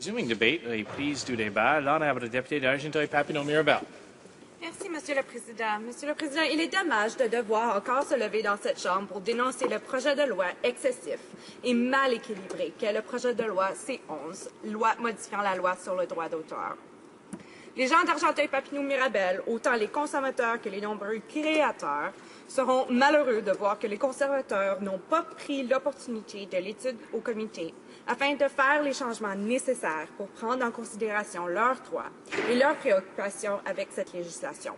Resuming debate, please du débat. L'honorable député d'Argenteuil-Papineau-Mirabel. Merci, Monsieur le Président. Monsieur le Président, il est dommage de devoir encore se lever dans cette Chambre pour dénoncer le projet de loi excessif et mal équilibré qu'est le projet de loi C-11, loi modifiant la loi sur le droit d'auteur. Les gens d'Argenteuil-Papineau-Mirabel, autant les consommateurs que les nombreux créateurs, seront malheureux de voir que les conservateurs n'ont pas pris l'opportunité de l'étude au comité afin de faire les changements nécessaires pour prendre en considération leurs droits et leurs préoccupations avec cette législation.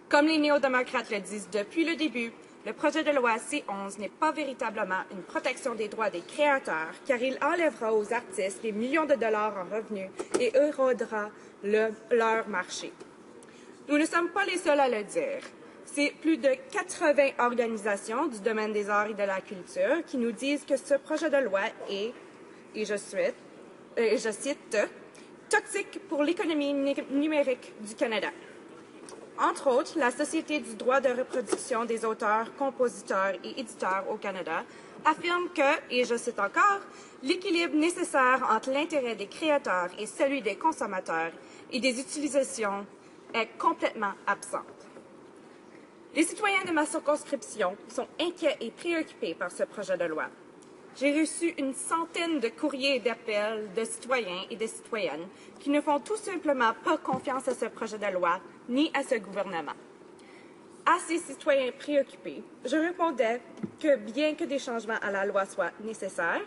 Comme les néo-démocrates le disent depuis le début, le projet de loi C-11 n'est pas véritablement une protection des droits des créateurs, car il enlèvera aux artistes des millions de dollars en revenus et érodera leur marché. Nous ne sommes pas les seuls à le dire. C'est plus de 80 organisations du domaine des arts et de la culture qui nous disent que ce projet de loi est, et je cite, toxique pour l'économie numérique du Canada. Entre autres, la Société du droit de reproduction des auteurs, compositeurs et éditeurs au Canada affirme que, et je cite encore, l'équilibre nécessaire entre l'intérêt des créateurs et celui des consommateurs et des utilisations est complètement absente. Les citoyens de ma circonscription sont inquiets et préoccupés par ce projet de loi. J'ai reçu une centaine de courriers et d'appels de citoyens et de citoyennes qui ne font tout simplement pas confiance à ce projet de loi ni à ce gouvernement. À ces citoyens préoccupés, je répondais que bien que des changements à la loi soient nécessaires,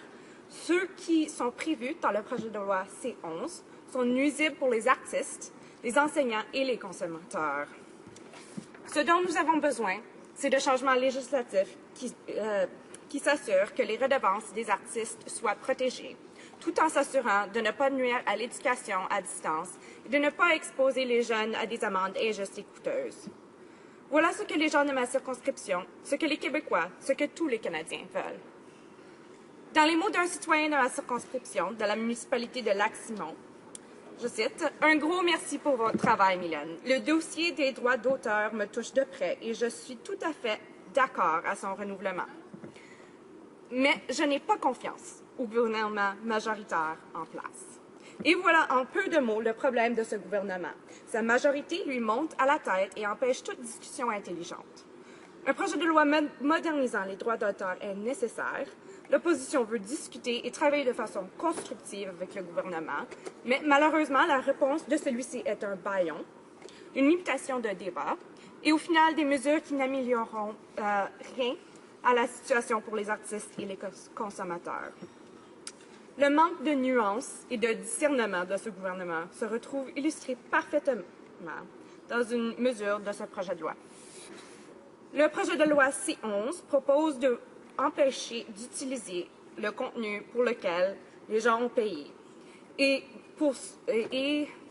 ceux qui sont prévus dans le projet de loi C-11 sont nuisibles pour les artistes, les enseignants et les consommateurs. Ce dont nous avons besoin, c'est de changements législatifs qui s'assurent que les redevances des artistes soient protégées, tout en s'assurant de ne pas nuire à l'éducation à distance et de ne pas exposer les jeunes à des amendes injustes et coûteuses. Voilà ce que les gens de ma circonscription, ce que les Québécois, ce que tous les Canadiens veulent. Dans les mots d'un citoyen de ma circonscription, de la municipalité de Lac-Simon, je cite, « Un gros merci pour votre travail, Mylène. Le dossier des droits d'auteur me touche de près et je suis tout à fait d'accord à son renouvellement. Mais je n'ai pas confiance au gouvernement majoritaire en place. » Et voilà en peu de mots le problème de ce gouvernement. Sa majorité lui monte à la tête et empêche toute discussion intelligente. Un projet de loi modernisant les droits d'auteur est nécessaire. L'opposition veut discuter et travailler de façon constructive avec le gouvernement, mais malheureusement, la réponse de celui-ci est un bâillon, une limitation de débat, et au final, des mesures qui n'amélioreront rien à la situation pour les artistes et les consommateurs. Le manque de nuance et de discernement de ce gouvernement se retrouve illustré parfaitement dans une mesure de ce projet de loi. Le projet de loi C-11 propose d'empêcher d'utiliser le contenu pour lequel les gens ont payé et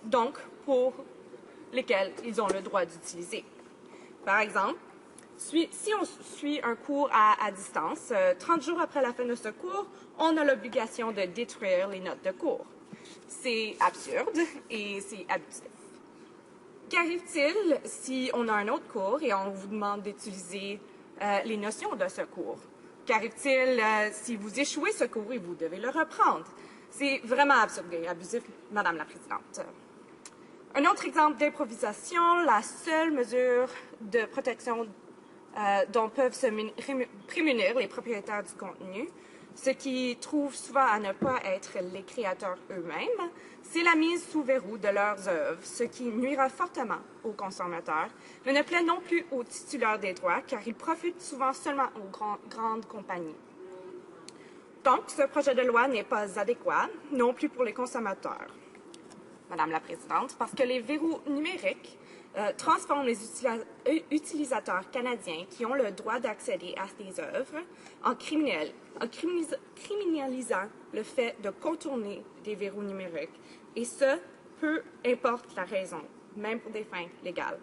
donc pour lesquels ils ont le droit d'utiliser. Par exemple, si on suit un cours à distance, 30 jours après la fin de ce cours, on a l'obligation de détruire les notes de cours. C'est absurde et c'est abusif. Qu'arrive-t-il si on a un autre cours et on vous demande d'utiliser les notions de ce cours? Qu'arrive-t-il si vous échouez ce cours et vous devez le reprendre? C'est vraiment absurde et abusif, Madame la Présidente. Un autre exemple d'improvisation, la seule mesure de protection dont peuvent se prémunir les propriétaires du contenu, ce qui trouve souvent à ne pas être les créateurs eux-mêmes, c'est la mise sous verrou de leurs œuvres, ce qui nuira fortement aux consommateurs, mais ne plaît non plus aux titulaires des droits, car ils profitent souvent seulement aux grandes compagnies. Donc, ce projet de loi n'est pas adéquat, non plus pour les consommateurs. Madame la Présidente, parce que les verrous numériques transforment les utilisateurs canadiens qui ont le droit d'accéder à ces œuvres en criminalisant le fait de contourner des verrous numériques, et ce, peu importe la raison, même pour des fins légales.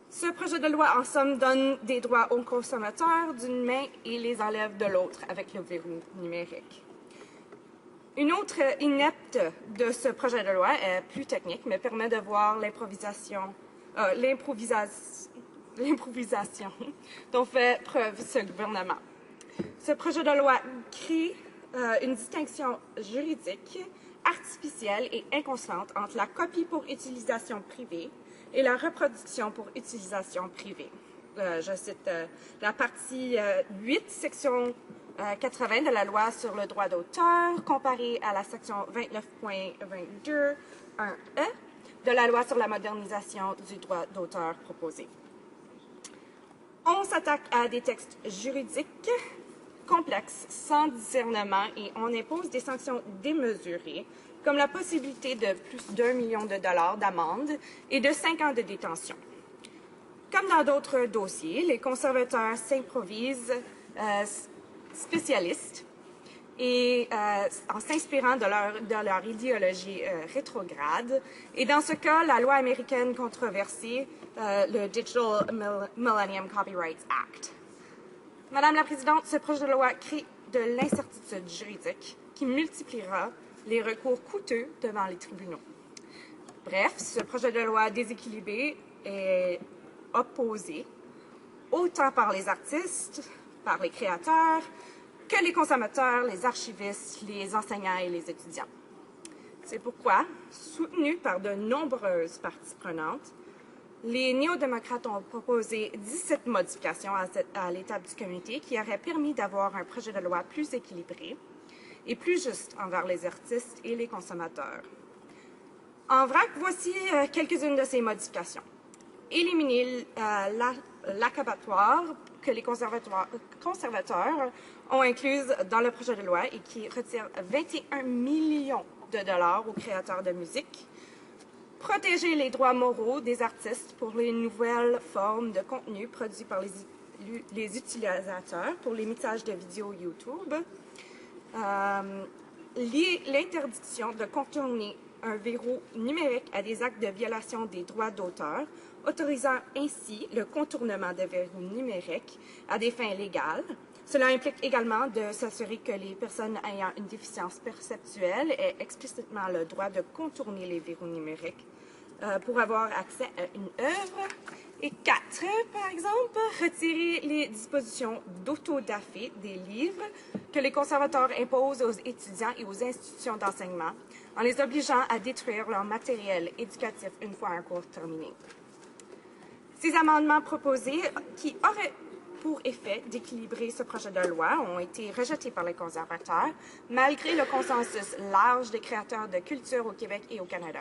Ce projet de loi, en somme, donne des droits aux consommateurs d'une main et les enlève de l'autre avec le verrou numérique. Une autre inepte de ce projet de loi est plus technique, mais permet de voir l'improvisation dont fait preuve ce gouvernement. Ce projet de loi crée une distinction juridique artificielle et inconsciente entre la copie pour utilisation privée et la reproduction pour utilisation privée. Je cite la partie 8, section 80 de la loi sur le droit d'auteur, comparée à la section 29.22, 1e de la loi sur la modernisation du droit d'auteur proposée. On s'attaque à des textes juridiques complexes, sans discernement, et on impose des sanctions démesurées, comme la possibilité de plus d'1 million de dollars d'amende et de 5 ans de détention. Comme dans d'autres dossiers, les conservateurs s'improvisent spécialistes et en s'inspirant de leur idéologie rétrograde. Et dans ce cas, la loi américaine controversée, le Digital Millennium Copyright Act. Madame la Présidente, ce projet de loi crée de l'incertitude juridique qui multipliera les recours coûteux devant les tribunaux. Bref, ce projet de loi déséquilibré est opposé autant par les artistes, par les créateurs, que les consommateurs, les archivistes, les enseignants et les étudiants. C'est pourquoi, soutenu par de nombreuses parties prenantes, les néo-démocrates ont proposé 17 modifications à l'étape du comité qui auraient permis d'avoir un projet de loi plus équilibré et plus juste envers les artistes et les consommateurs. En vrac, voici quelques-unes de ces modifications. Éliminer l'accabatoire que les conservateurs ont incluse dans le projet de loi et qui retire 21 millions de dollars aux créateurs de musique. Protéger les droits moraux des artistes pour les nouvelles formes de contenu produits par les utilisateurs pour l'imitage de vidéos YouTube. L'interdiction de contourner un verrou numérique à des actes de violation des droits d'auteur, autorisant ainsi le contournement de verrous numériques à des fins légales. Cela implique également de s'assurer que les personnes ayant une déficience perceptuelle aient explicitement le droit de contourner les verrous numériques pour avoir accès à une œuvre. Et 4, par exemple, retirer les dispositions d'autodafé des livres que les conservateurs imposent aux étudiants et aux institutions d'enseignement en les obligeant à détruire leur matériel éducatif une fois un cours terminé. Ces amendements proposés, qui auraient pour effet d'équilibrer ce projet de loi, ont été rejetés par les conservateurs, malgré le consensus large des créateurs de culture au Québec et au Canada.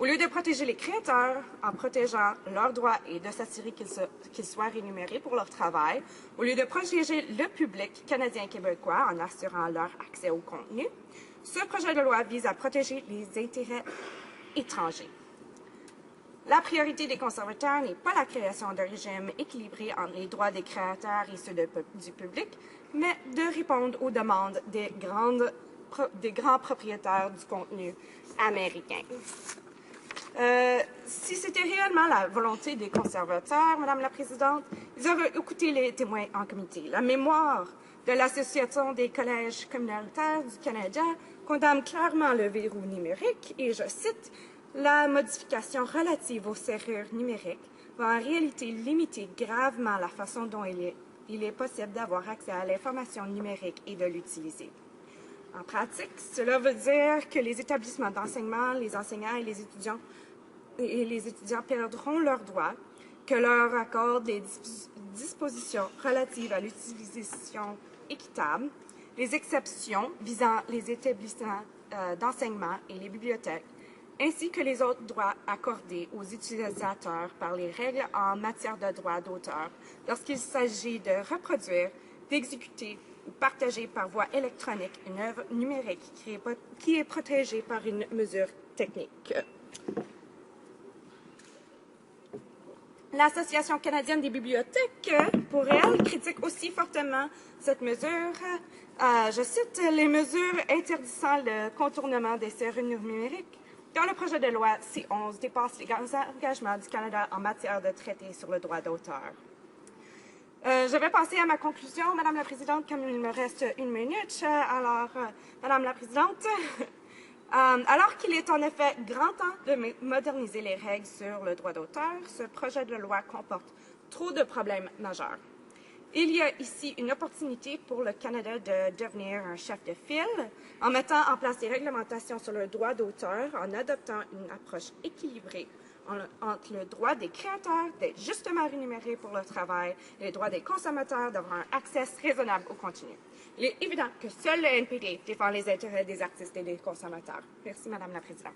Au lieu de protéger les créateurs en protégeant leurs droits et de s'assurer qu'ils soient rémunérés pour leur travail, au lieu de protéger le public canadien et québécois en assurant leur accès au contenu, ce projet de loi vise à protéger les intérêts étrangers. La priorité des conservateurs n'est pas la création d'un régime équilibré entre les droits des créateurs et ceux du public, mais de répondre aux demandes des grands propriétaires du contenu américain. Si c'était réellement la volonté des conservateurs, Madame la Présidente, ils auraient écouté les témoins en comité. La mémoire de l'Association des collèges communautaires du Canada condamne clairement le verrou numérique et, je cite, « La modification relative aux serrures numériques va en réalité limiter gravement la façon dont il est possible d'avoir accès à l'information numérique et de l'utiliser. » En pratique, cela veut dire que les établissements d'enseignement, les enseignants et les étudiants perdront leurs droits, que leur accorde des dispositions relatives à l'utilisation équitable, les exceptions visant les établissements d'enseignement et les bibliothèques, ainsi que les autres droits accordés aux utilisateurs par les règles en matière de droit d'auteur lorsqu'il s'agit de reproduire, d'exécuter ou partager par voie électronique une œuvre numérique qui est protégée par une mesure technique. L'Association canadienne des bibliothèques, pour elle, critique aussi fortement cette mesure. Je cite, « Les mesures interdisant le contournement des serrures numériques dans le projet de loi C-11 dépassent les engagements du Canada en matière de traité sur le droit d'auteur. » Je vais passer à ma conclusion, Madame la Présidente, comme il me reste 1 minute. Alors, Madame la Présidente, alors qu'il est en effet grand temps de moderniser les règles sur le droit d'auteur, ce projet de loi comporte trop de problèmes majeurs. Il y a ici une opportunité pour le Canada de devenir un chef de file en mettant en place des réglementations sur le droit d'auteur, en adoptant une approche équilibrée entre le droit des créateurs d'être justement rémunérés pour leur travail et le droit des consommateurs d'avoir un accès raisonnable au contenu. Il est évident que seul le NPD défend les intérêts des artistes et des consommateurs. Merci, Madame la Présidente.